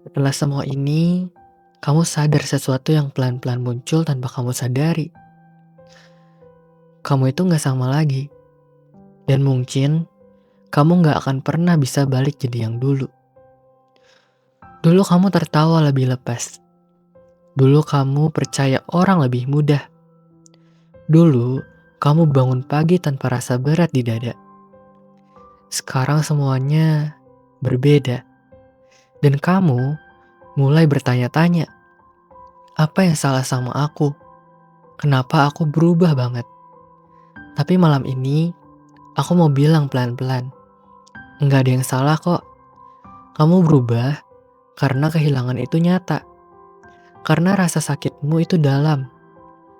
Setelah semua ini, kamu sadar sesuatu yang pelan-pelan muncul tanpa kamu sadari. Kamu itu gak sama lagi. Dan mungkin, kamu gak akan pernah bisa balik jadi yang dulu. Dulu kamu tertawa lebih lepas. Dulu kamu percaya orang lebih mudah. Dulu, kamu bangun pagi tanpa rasa berat di dada. Sekarang semuanya berbeda. Dan kamu mulai bertanya-tanya, apa yang salah sama aku? Kenapa aku berubah banget? Tapi malam ini, aku mau bilang pelan-pelan. Nggak ada yang salah kok. Kamu berubah karena kehilangan itu nyata. Karena rasa sakitmu itu dalam.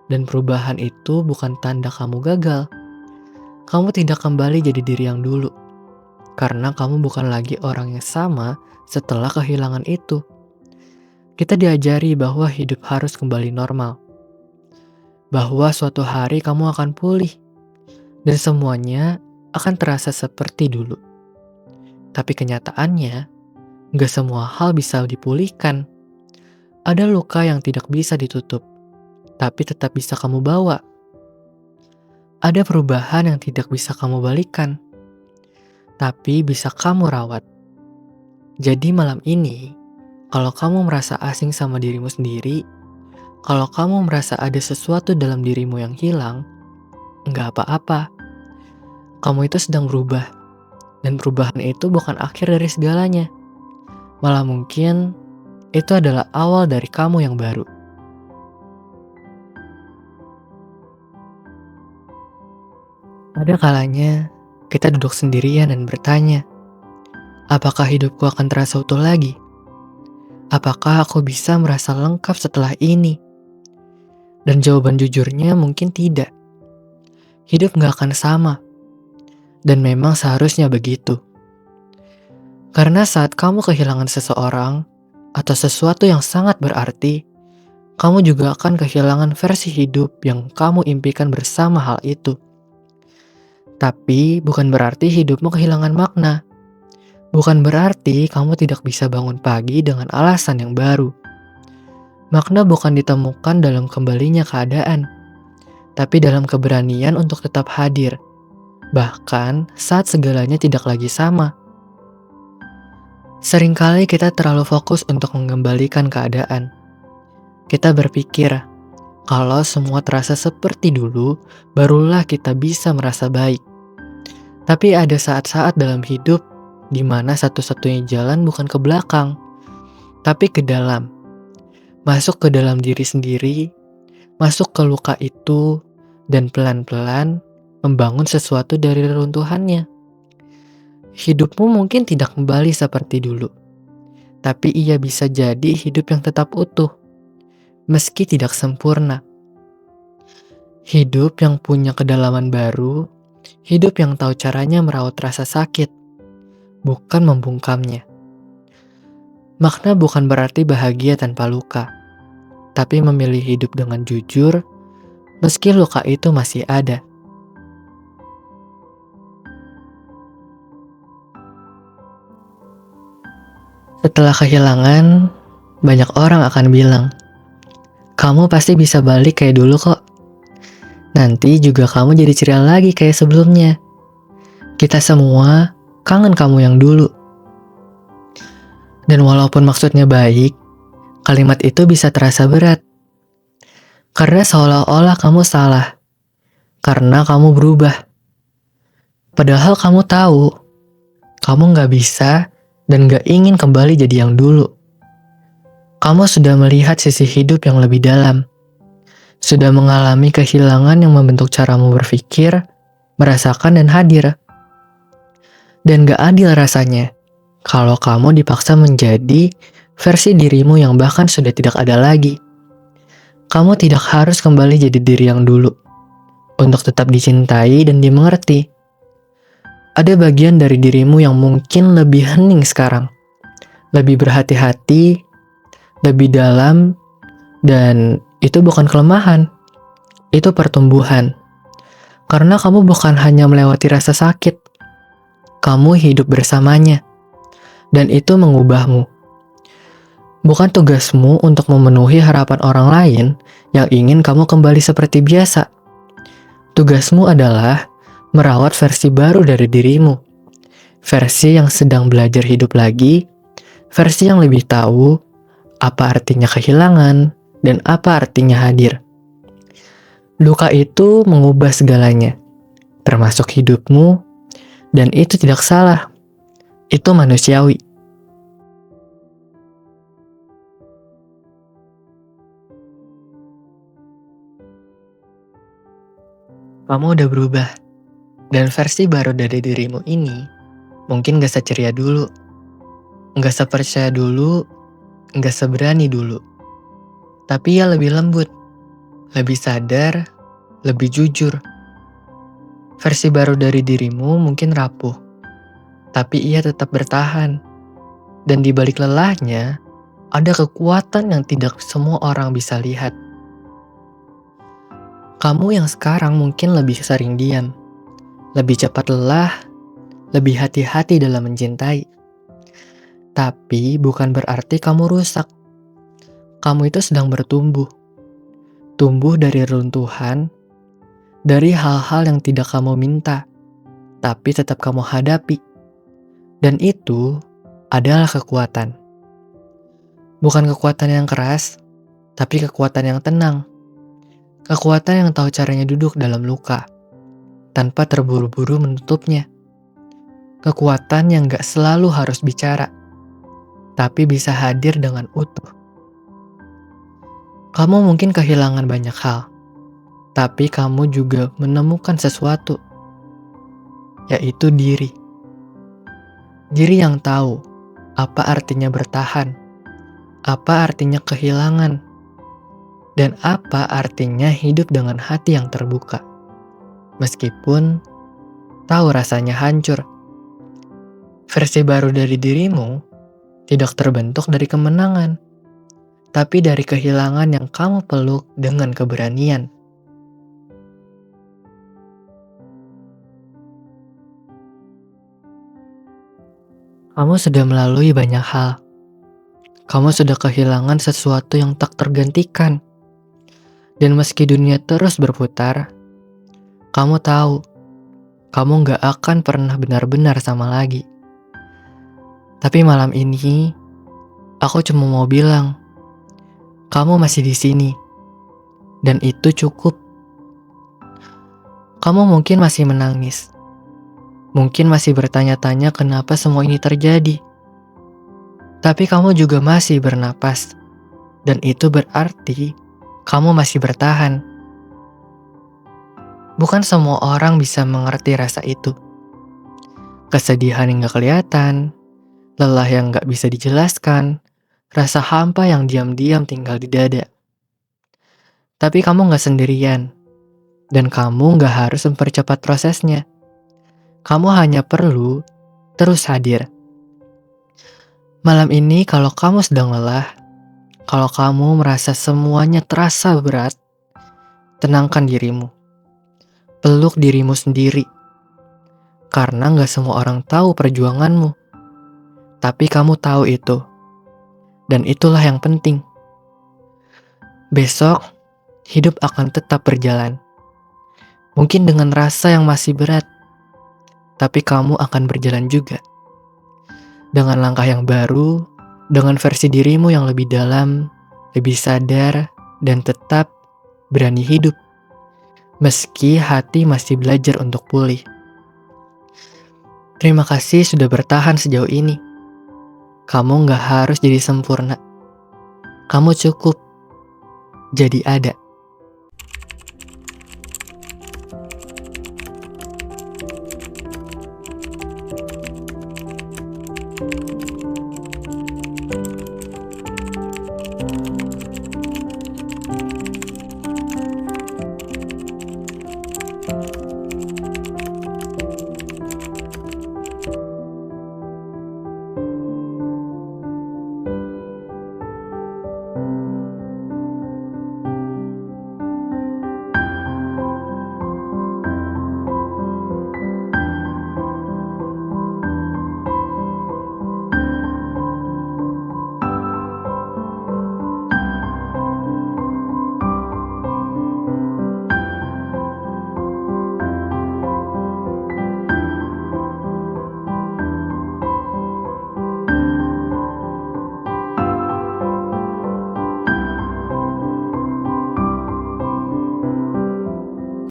Dan perubahan itu bukan tanda kamu gagal. Kamu tidak kembali jadi diri yang dulu. Karena kamu bukan lagi orang yang sama setelah kehilangan itu. Kita diajari bahwa hidup harus kembali normal. Bahwa suatu hari kamu akan pulih. Dan semuanya akan terasa seperti dulu. Tapi kenyataannya, gak semua hal bisa dipulihkan. Ada luka yang tidak bisa ditutup, tapi tetap bisa kamu bawa. Ada perubahan yang tidak bisa kamu balikan, tapi bisa kamu rawat. Jadi malam ini, kalau kamu merasa asing sama dirimu sendiri, kalau kamu merasa ada sesuatu dalam dirimu yang hilang, gak apa-apa. Kamu itu sedang berubah. Dan perubahan itu bukan akhir dari segalanya. Malah mungkin itu adalah awal dari kamu yang baru. Ada kalanya kita duduk sendirian dan bertanya, apakah hidupku akan terasa utuh lagi? Apakah aku bisa merasa lengkap setelah ini? Dan jawaban jujurnya mungkin tidak. Hidup gak akan sama. Dan memang seharusnya begitu. Karena saat kamu kehilangan seseorang atau sesuatu yang sangat berarti, kamu juga akan kehilangan versi hidup yang kamu impikan bersama hal itu. Tapi bukan berarti hidupmu kehilangan makna. Bukan berarti kamu tidak bisa bangun pagi dengan alasan yang baru. Makna bukan ditemukan dalam kembalinya keadaan, tapi dalam keberanian untuk tetap hadir. Bahkan saat segalanya tidak lagi sama. Seringkali kita terlalu fokus untuk mengembalikan keadaan. Kita berpikir, kalau semua terasa seperti dulu, barulah kita bisa merasa baik. Tapi ada saat-saat dalam hidup di mana satu-satunya jalan bukan ke belakang, tapi ke dalam. Masuk ke dalam diri sendiri, masuk ke luka itu, dan pelan-pelan membangun sesuatu dari reruntuhannya. Hidupmu mungkin tidak kembali seperti dulu, tapi ia bisa jadi hidup yang tetap utuh, meski tidak sempurna. Hidup yang punya kedalaman baru, hidup yang tahu caranya merawat rasa sakit, bukan membungkamnya. Makna bukan berarti bahagia tanpa luka, tapi memilih hidup dengan jujur, meski luka itu masih ada. Setelah kehilangan, banyak orang akan bilang, kamu pasti bisa balik kayak dulu kok. Nanti juga kamu jadi ceria lagi kayak sebelumnya. Kita semua kangen kamu yang dulu. Dan walaupun maksudnya baik, kalimat itu bisa terasa berat. Karena seolah-olah kamu salah. Karena kamu berubah. Padahal kamu tahu, kamu gak bisa dan gak ingin kembali jadi yang dulu. Kamu sudah melihat sisi hidup yang lebih dalam. Sudah mengalami kehilangan yang membentuk caramu berpikir, merasakan dan hadir. Dan gak adil rasanya kalau kamu dipaksa menjadi versi dirimu yang bahkan sudah tidak ada lagi. Kamu tidak harus kembali jadi diri yang dulu untuk tetap dicintai dan dimengerti. Ada bagian dari dirimu yang mungkin lebih hening sekarang, lebih berhati-hati, lebih dalam, dan itu bukan kelemahan, itu pertumbuhan. Karena kamu bukan hanya melewati rasa sakit, kamu hidup bersamanya, dan itu mengubahmu. Bukan tugasmu untuk memenuhi harapan orang lain yang ingin kamu kembali seperti biasa. Tugasmu adalah merawat versi baru dari dirimu. Versi yang sedang belajar hidup lagi, versi yang lebih tahu apa artinya kehilangan dan apa artinya hadir. Luka itu mengubah segalanya, termasuk hidupmu, dan itu tidak salah. Itu manusiawi. Kamu udah berubah, dan versi baru dari dirimu ini mungkin gak seceria dulu, gak sepercaya dulu, gak seberani dulu. Tapi ya lebih lembut, lebih sadar, lebih jujur. Versi baru dari dirimu mungkin rapuh, tapi ia tetap bertahan. Dan di balik lelahnya, ada kekuatan yang tidak semua orang bisa lihat. Kamu yang sekarang mungkin lebih sering diam, lebih cepat lelah, lebih hati-hati dalam mencintai. Tapi bukan berarti kamu rusak. Kamu itu sedang bertumbuh. Tumbuh dari runtuhan, dari hal-hal yang tidak kamu minta, tapi tetap kamu hadapi. Dan itu adalah kekuatan. Bukan kekuatan yang keras, tapi kekuatan yang tenang. Kekuatan yang tahu caranya duduk dalam luka, tanpa terburu-buru menutupnya. Kekuatan yang gak selalu harus bicara, tapi bisa hadir dengan utuh. Kamu mungkin kehilangan banyak hal, tapi kamu juga menemukan sesuatu, yaitu diri. Diri yang tahu apa artinya bertahan, apa artinya kehilangan, dan apa artinya hidup dengan hati yang terbuka. Meskipun tahu rasanya hancur. Versi baru dari dirimu tidak terbentuk dari kemenangan, tapi dari kehilangan yang kamu peluk dengan keberanian. Kamu sudah melalui banyak hal. Kamu sudah kehilangan sesuatu yang tak tergantikan. Dan meski dunia terus berputar, kamu tahu, kamu gak akan pernah benar-benar sama lagi. Tapi malam ini, aku cuma mau bilang, kamu masih di sini. Dan itu cukup. Kamu mungkin masih menangis. Mungkin masih bertanya-tanya kenapa semua ini terjadi. Tapi kamu juga masih bernapas. Dan itu berarti kamu masih bertahan. Bukan semua orang bisa mengerti rasa itu. Kesedihan yang gak kelihatan, lelah yang gak bisa dijelaskan, rasa hampa yang diam-diam tinggal di dada. Tapi kamu gak sendirian. Dan kamu gak harus mempercepat prosesnya. Kamu hanya perlu terus hadir. Malam ini kalau kamu sedang lelah, kalau kamu merasa semuanya terasa berat, tenangkan dirimu. Peluk dirimu sendiri. Karena gak semua orang tahu perjuanganmu. Tapi kamu tahu itu. Dan itulah yang penting. Besok, hidup akan tetap berjalan. Mungkin dengan rasa yang masih berat. Tapi kamu akan berjalan juga. Dengan langkah yang baru, dengan versi dirimu yang lebih dalam, lebih sadar, dan tetap berani hidup. Meski hati masih belajar untuk pulih. Terima kasih sudah bertahan sejauh ini. Kamu gak harus jadi sempurna. Kamu cukup jadi ada.